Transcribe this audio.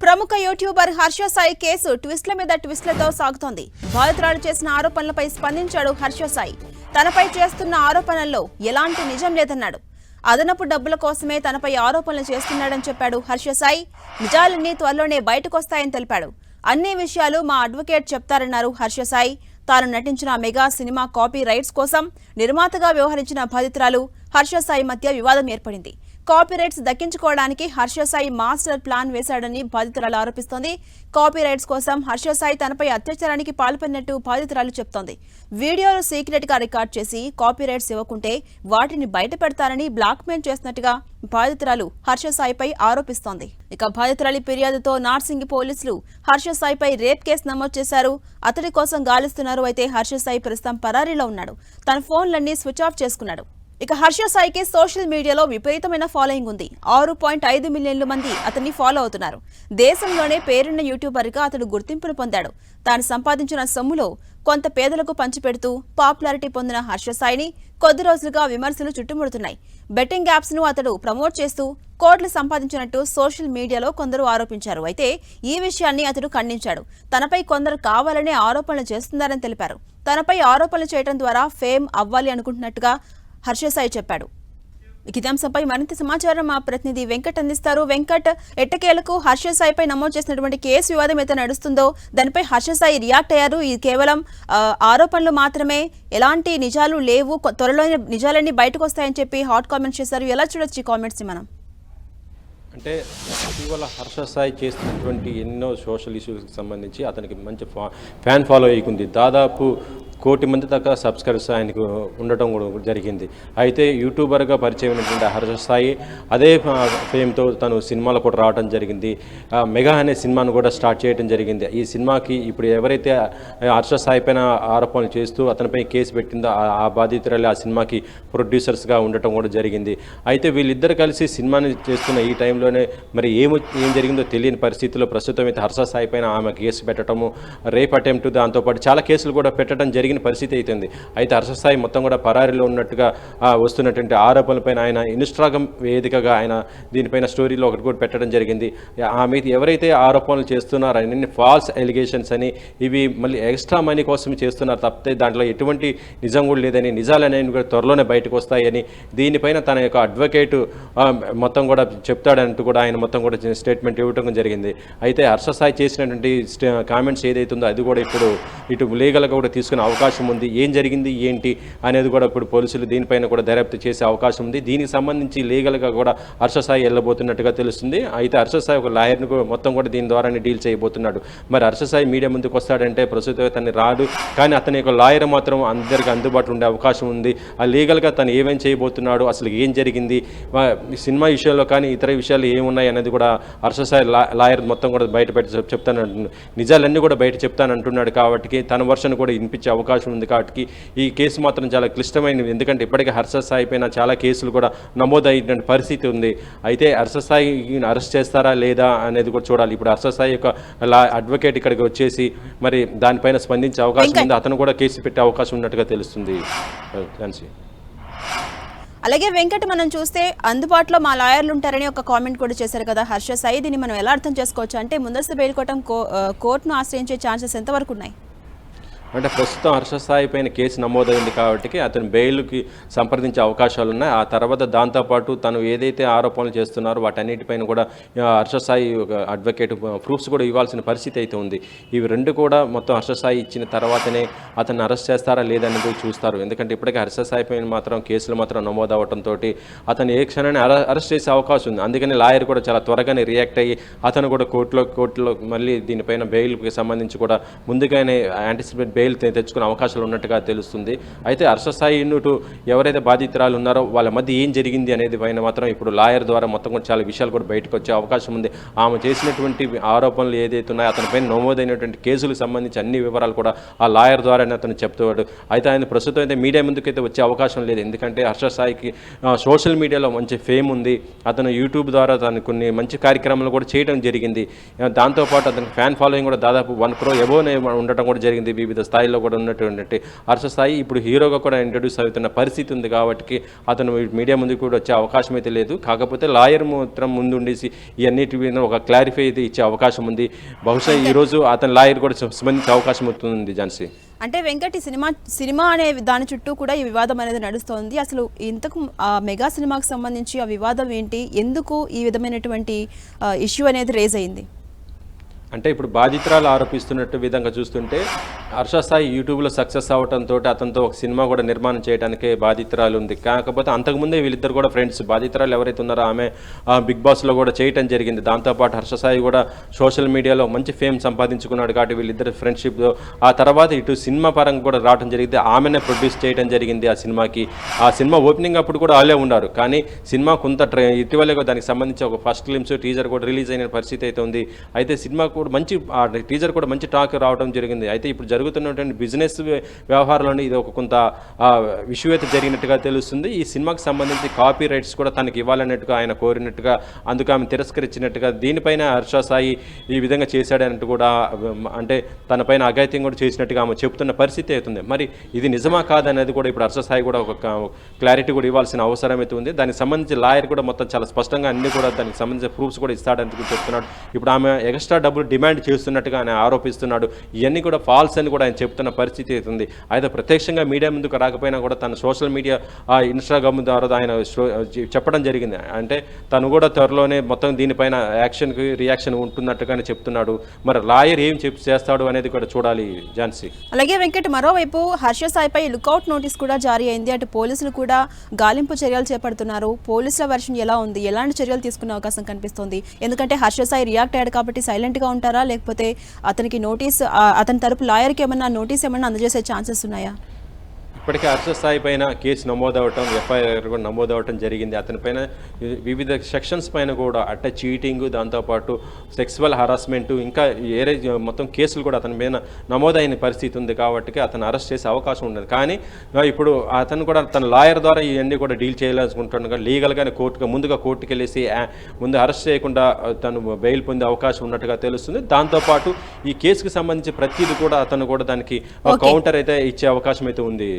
ప్రముఖ YouTuber Harsha Sai case ట్విస్ట్ల మీద ట్విస్ట్లతో సాగుతోంది. బాధితురాలు చేసిన ఆరోపణలపై స్పందించాడు హర్ష సాయి. తనపై చేస్తున్న ఆరోపణల్లో ఎలాంటి నిజం లేదన్నాడు. అదనపు డబ్బుల కోసమే తనపై ఆరోపణలు చేస్తున్నాడని చెప్పాడు హర్ష సాయి. నిజాలన్నీ త్వరలోనే బయటకొస్తాయని తెలిపాడు. అన్ని విషయాలు మా అడ్వకేట్ చెప్తారన్నారు హర్ష సాయి. తాను నటించిన మెగా సినిమా కాపీ రైట్స్ కోసం నిర్మాతగా వ్యవహరించిన బాధితురాలు హర్ష సాయి మధ్య వివాదం ఏర్పడింది. కాపీ రైట్స్ దక్కించుకోవడానికి హర్ష సాయి మాస్టర్ ప్లాన్ వేశాడని బాధితురాలు ఆరోపిస్తోంది. కాపీ రైట్స్ కోసం హర్ష సాయి తనపై అత్యాచారానికి పాల్పడినట్టు బాధితురాలు చెప్తోంది. వీడియోలు సీక్రెట్ గా రికార్డ్ చేసి కాపీ రైట్స్ ఇవ్వకుంటే వాటిని బయట పెడతారని బ్లాక్మెయిల్ చేసినట్టుగా బాధితురాలు హర్ష సాయిపై ఆరోపిస్తోంది. ఇక బాధితురాలి ఫిర్యాదుతో నార్సింగి పోలీసులు హర్ష సాయిపై రేప్ కేసు నమోదు చేశారు. అతడి కోసం గాలిస్తున్నారు. అయితే హర్ష సాయి ప్రస్తుతం పరారీలో ఉన్నాడు. తన ఫోన్లన్నీ స్విచ్ ఆఫ్ చేసుకున్నాడు. ఇక హర్ష సాయికి సోషల్ మీడియాలో విపరీతమైన ఫాలోయింగ్ ఉంది. 6.5 మిలియన్ల మంది అతన్ని ఫాలో అవుతున్నారు. దేశంలోనే పేరున్న యూట్యూబర్గా అతడు గుర్తింపును పొందాడు. తాను సంపాదించిన సొమ్ములో కొంత పేదలకు పంచిపెడుతూ పాపులారిటీ పొందిన హర్ష సాయిని కొద్ది రోజులుగా విమర్శలు చుట్టుముడుతున్నాయి. బెట్టింగ్ యాప్స్ ను అతడు ప్రమోట్ చేస్తూ కోట్లు సంపాదించినట్టు సోషల్ మీడియాలో కొందరు ఆరోపించారు. అయితే ఈ విషయాన్ని అతడు ఖండించాడు. తనపై కొందరు కావాలనే ఆరోపణలు చేస్తున్నారని తెలిపారు. తనపై ఆరోపణలు చేయడం ద్వారా ఫేమ్ అవ్వాలి అనుకుంటున్నట్టుగా హర్ష సాయి చెప్పాడు. ఇదే అంశంపై మరింత సమాచారం మా ప్రతినిధి వెంకట్ అందిస్తారు. వెంకట్, ఎట్టకేలకు హర్ష సాయిపై నమోదు చేసినటువంటి కేసు వివాదం అయితే నడుస్తుందో దానిపై హర్ష సాయి రియాక్ట్ అయ్యారు. ఇది కేవలం ఆరోపణలు మాత్రమే, ఎలాంటి నిజాలు లేవు, త్వరలోనే నిజాలన్నీ బయటకు వస్తాయని చెప్పి హాట్ కామెంట్స్ చేశారు. ఎలా చూడొచ్చు ఈ కామెంట్స్ మనం? అంటే ఇటీవల హర్ష సాయి చేస్తున్నటువంటి ఎన్నో సోషల్ ఇష్యూస్కి సంబంధించి అతనికి మంచి ఫ్యాన్ ఫాలో అయ్యింది. దాదాపు 1 కోటి మంది దాకా సబ్స్క్రైబర్స్ ఆయనకు ఉండటం కూడా జరిగింది. అయితే యూట్యూబర్గా పరిచయం అయినటువంటి హర్ష సాయి అదే ఫేమ్తో తను సినిమాలో కూడా రావడం జరిగింది. మెగా అనే సినిమాను కూడా స్టార్ట్ చేయడం జరిగింది. ఈ సినిమాకి ఇప్పుడు ఎవరైతే హర్ష సాయి పైన ఆరోపణలు చేస్తూ అతనిపై కేసు పెట్టిందో ఆ బాధితురాలు ఆ సినిమాకి ప్రొడ్యూసర్స్గా ఉండటం కూడా జరిగింది. అయితే వీళ్ళిద్దరు కలిసి సినిమాని చేస్తున్న ఈ టైంలోనే మరి ఏం జరిగిందో తెలియని పరిస్థితుల్లో ప్రస్తుతం అయితే హర్ష సాయి పైన ఆమె కేసు పెట్టడము, రేప్ అటెంప్ట్, దాంతోపాటు చాలా కేసులు కూడా పెట్టడం జరిగిన పరిస్థితి అవుతుంది. అయితే హర్ష సాయి మొత్తం కూడా పరారీలో ఉన్నట్టుగా వస్తున్నటువంటి ఆరోపణలపైన ఆయన ఇన్స్టాగ్రామ్ వేదికగా ఆయన దీనిపైన స్టోరీలో ఒకటి కూడా పెట్టడం జరిగింది. ఆమె ఎవరైతే ఆరోపణలు చేస్తున్నారో అన్ని ఫాల్స్ ఎలిగేషన్స్ అని, ఇవి మళ్ళీ ఎక్స్ట్రా మనీ కోసం చేస్తున్నారు తప్పితే దాంట్లో ఎటువంటి నిజం కూడా లేదని, నిజాలు అనేవి కూడా త్వరలోనే బయటకు వస్తాయని, దీనిపైన తన యొక్క అడ్వకేటు మొత్తం కూడా చెప్తాడంటూ కూడా ఆయన మొత్తం కూడా స్టేట్మెంట్ ఇవ్వడం జరిగింది. అయితే హర్ష సాయి చేసినటువంటి కామెంట్స్ ఏదైతుందో అది కూడా ఇప్పుడు ఇటు లీగల్గా కూడా తీసుకునే అవకాశం ఉంది. ఏం జరిగింది ఏంటి అనేది కూడా ఇప్పుడు పోలీసులు దీనిపైన కూడా దర్యాప్తు చేసే అవకాశం ఉంది. దీనికి సంబంధించి లీగల్గా కూడా హర్ష సాయి వెళ్ళబోతున్నట్టుగా తెలుస్తుంది. అయితే హర్ష సాయి ఒక లాయర్ను మొత్తం కూడా దీని ద్వారానే డీల్ చేయబోతున్నాడు. మరి హర్ష సాయి మీడియా ముందుకు వస్తాడంటే ప్రస్తుతం తను రాడు, కానీ అతని యొక్క లాయర్ మాత్రం అందరికీ అందుబాటులో ఉండే అవకాశం ఉంది. ఆ లీగల్గా తను ఏమేం చేయబోతున్నాడు, అసలు ఏం జరిగింది, సినిమా విషయంలో కానీ ఇతర విషయాలు ఏమున్నాయి అనేది కూడా హర్ష సాయి లాయర్ మొత్తం కూడా బయట పెట్టి చెప్తానంటున్నాడు. నిజాలన్నీ కూడా బయట చెప్తానంటున్నాడు. కాబట్టి తన వర్షన్ కూడా వినిపించే అవకాశం ఉంది. కాబట్టి ఈ కేసు మాత్రం చాలా క్లిష్టమైనది. ఎందుకంటే ఇప్పటికే హర్ష సాయి పైన చాలా కేసులు కూడా నమోదైన పరిస్థితి ఉంది. అయితే హర్ష సాయిని అరెస్ట్ చేస్తారా లేదా అనేది కూడా చూడాలి. ఇప్పుడు హర్ష సాయి యొక్క అడ్వకేట్ ఇక్కడికి వచ్చేసి మరి దానిపైన స్పందించే అవకాశం ఉంది. అతను కూడా కేసు పెట్టే అవకాశం ఉన్నట్టుగా తెలుస్తుంది. అలాగే వెంకట్, మనం చూస్తే అందుబాటులో మా లాయర్లు ఉంటారని ఒక కామెంట్ కూడా చేశారు కదా హర్ష సాయి. దీన్ని మనం ఎలా అర్థం చేసుకోవచ్చు? అంటే ముందస్తు బెయిల్ కోవటం కోర్టును ఆశ్రయించే ఛాన్సెస్ ఎంతవరకు ఉన్నాయి? అంటే ప్రస్తుతం హర్ష సాయి పైన కేసు నమోదైంది కాబట్టి అతను బెయిల్కి సంప్రదించే అవకాశాలు ఉన్నాయి. ఆ తర్వాత దాంతోపాటు తను ఏదైతే ఆరోపణలు చేస్తున్నారో వాటన్నిటిపైన కూడా హర్ష సాయి అడ్వకేట్ ప్రూఫ్స్ కూడా ఇవ్వాల్సిన పరిస్థితి అయితే ఉంది. ఇవి రెండు కూడా మొత్తం హర్ష సాయి ఇచ్చిన తర్వాతనే అతన్ని అరెస్ట్ చేస్తారా లేదనేది చూస్తారు. ఎందుకంటే ఇప్పటికే హర్ష సాయి పైన మాత్రం కేసులు మాత్రం నమోదవడంతో అతను ఏ క్షణాన్ని అరెస్ట్ చేసే అవకాశం ఉంది. అందుకని లాయర్ కూడా చాలా త్వరగానే రియాక్ట్ అయ్యి అతను కూడా కోర్టులో మళ్ళీ దీనిపైన బెయిల్కి సంబంధించి కూడా ముందుగానే యాంటిసిపేట్ బెయిల్ తెచ్చుకునే అవకాశాలు ఉన్నట్టుగా తెలుస్తుంది. అయితే హర్ష సాయి ఎవరైతే బాధితురాలు ఉన్నారో వాళ్ళ మధ్య ఏం జరిగింది అనేది పైన మాత్రం ఇప్పుడు లాయర్ ద్వారా మొత్తం కూడా చాలా విషయాలు కూడా బయటకు వచ్చే అవకాశం ఉంది. ఆమె చేసినటువంటి ఆరోపణలు ఏదైతే ఉన్నాయో అతనిపైన నమోదైనటువంటి కేసులకు సంబంధించి అన్ని వివరాలు కూడా ఆ లాయర్ ద్వారానే అతను చెప్తాడు. అయితే ఆయన ప్రస్తుతం అయితే మీడియా ముందుకైతే వచ్చే అవకాశం లేదు. ఎందుకంటే హర్ష సాయికి సోషల్ మీడియాలో మంచి ఫేమ్ ఉంది. అతను యూట్యూబ్ ద్వారా తను కొన్ని మంచి కార్యక్రమాలు కూడా చేయడం జరిగింది. దాంతోపాటు అతనికి ఫ్యాన్ ఫాలోయింగ్ కూడా దాదాపు 1 crore ఎబోనే ఉండటం కూడా జరిగింది వివిధ స్థాయిలో కూడా ఉన్నటువంటి హర్ష సాయి ఇప్పుడు హీరోగా కూడా ఇంట్రడ్యూస్ అవుతున్న పరిస్థితి ఉంది కాబట్టి అతను మీడియా ముందు కూడా వచ్చే అవకాశం అయితే లేదు. కాకపోతే లాయర్ మాత్రం ముందు ఉండేసి ఇవన్నిటి మీద ఒక క్లారిఫై అయితే ఇచ్చే అవకాశం ఉంది. బహుశా ఈరోజు అతని లాయర్ కూడా స్పందించే అవకాశం అవుతుంది ఝాన్సీ. అంటే వెంకట్, సినిమా అనే దాని చుట్టూ కూడా ఈ వివాదం అనేది నడుస్తోంది. అసలు ఇంతకు మెగా సినిమాకి సంబంధించి ఆ వివాదం ఏంటి, ఎందుకు ఈ విధమైనటువంటి ఇష్యూ అనేది రేజ్ అయింది? అంటే ఇప్పుడు బాధితురాలు ఆరోపిస్తున్నట్టు విధంగా చూస్తుంటే హర్ష సాయి యూట్యూబ్లో సక్సెస్ అవడంతో అతనితో ఒక సినిమా కూడా నిర్మాణం చేయడానికి బాధితురాలు ఉంది. కాకపోతే అంతకుముందే వీళ్ళిద్దరు కూడా ఫ్రెండ్స్. బాధితురాలు ఎవరైతే ఉన్నారో ఆమె బిగ్ బాస్లో కూడా చేయటం జరిగింది. దాంతోపాటు హర్ష సాయి కూడా సోషల్ మీడియాలో మంచి ఫేమ్ సంపాదించుకున్నాడు కాబట్టి వీళ్ళిద్దరు ఫ్రెండ్షిప్. ఆ తర్వాత ఇటు సినిమా పరంగా కూడా రావడం జరిగింది. ఆమెనే ప్రొడ్యూస్ చేయడం జరిగింది ఆ సినిమాకి. ఆ సినిమా ఓపెనింగ్ అప్పుడు కూడా వాళ్ళే ఉన్నారు. కానీ సినిమా కొంత ఇటీవలే దానికి సంబంధించి ఒక ఫస్ట్ గ్లిమ్స్ టీజర్ కూడా రిలీజ్ అయిన పరిస్థితి అయితే ఉంది. అయితే సినిమా కూడా మంచి టీజర్ కూడా మంచి టాక్ రావడం జరిగింది. అయితే ఇప్పుడు జరుగుతున్నటువంటి బిజినెస్ వ్యవహారంలో ఇది ఒక కొంత ఇష్యూ అయితే జరిగినట్టుగా తెలుస్తుంది. ఈ సినిమాకి సంబంధించి కాపీ రైట్స్ కూడా తనకి ఇవ్వాలన్నట్టుగా ఆయన కోరినట్టుగా, అందుకు ఆమె తిరస్కరించినట్టుగా, దీనిపైన హర్ష సాయి ఈ విధంగా చేశాడన్నట్టు కూడా, అంటే తనపైన అఘాయిత్యం కూడా చేసినట్టుగా ఆమె చెబుతున్న పరిస్థితి అవుతుంది. మరి ఇది నిజమా కాదనేది కూడా ఇప్పుడు హర్ష సాయి కూడా ఒక క్లారిటీ కూడా ఇవ్వాల్సిన అవసరం అయితే ఉంది. దానికి సంబంధించి లాయర్ కూడా మొత్తం చాలా స్పష్టంగా అన్ని కూడా దానికి సంబంధించిన ప్రూఫ్స్ కూడా ఇస్తాడని చెప్తున్నాడు. ఇప్పుడు ఆమె ఎక్స్ట్రా డబ్బులు డిమాండ్ చేస్తున్నట్టుగా ఆయన ఆరోపిస్తున్నాడు. ఇవన్నీ కూడా ఫాల్స్ అని కూడా ఆయన చెప్తున్న పరిస్థితి అవుతుంది. అయితే ప్రత్యక్షంగా మీడియా ముందుకు రాకపోయినా కూడా తన సోషల్ మీడియా ఇన్స్టాగ్రామ్ ద్వారా ఆయన చెప్పడం జరిగింది. అంటే తను కూడా త్వరలోనే మొత్తం దీనిపైన యాక్షన్కి రియాక్షన్ ఉంటున్నట్టుగానే చెప్తున్నాడు. మరి లాయర్ ఏం చేస్తాడు అనేది కూడా చూడాలి ఝాన్సీ. అలాగే వెంకట్, మరోవైపు హర్ష సాయిపై లుకౌట్ నోటీస్ కూడా జారీ అయింది. అటు పోలీసులు కూడా గాలింపు చర్యలు చేపడుతున్నారు. పోలీసుల వర్షన్ ఎలా ఉంది, ఎలాంటి చర్యలు తీసుకునే అవకాశం కనిపిస్తుంది? ఎందుకంటే హర్ష సాయి రియాక్ట్ అయ్యాడు కాబట్టి సైలెంట్గా ఉంటారా, లేకపోతే అతనికి నోటీస్, అతని తరపు లాయర్కి ఏమన్నా నోటీస్ ఏమన్నా అందజేసే ఛాన్సెస్ ఉన్నాయా? ఇప్పటికే హర్ష సాయి పైన కేసు నమోదవటం, ఎఫ్ఐఆర్ కూడా నమోదవటం జరిగింది. అతని పైన వివిధ సెక్షన్స్ పైన కూడా అంటే చీటింగ్, దాంతోపాటు సెక్సువల్ హరాస్మెంట్, ఇంకా ఏరే మొత్తం కేసులు కూడా అతని పైన నమోదైన పరిస్థితి ఉంది. కాబట్టి అతను అరెస్ట్ చేసే అవకాశం ఉండదు. కానీ ఇప్పుడు అతను కూడా తన లాయర్ ద్వారా ఇవన్నీ కూడా డీల్ చేయాలనుకుంటున్నాడు. లీగల్గానే ముందుగా కోర్టుకి వెళ్ళేసి ముందు అరెస్ట్ చేయకుండా తను బెయిల్ పొందే అవకాశం ఉన్నట్టుగా తెలుస్తుంది. దాంతోపాటు ఈ కేసుకి సంబంధించి ప్రతిదీ కూడా అతను కూడా దానికి కౌంటర్ అయితే ఇచ్చే అవకాశం అయితే ఉంది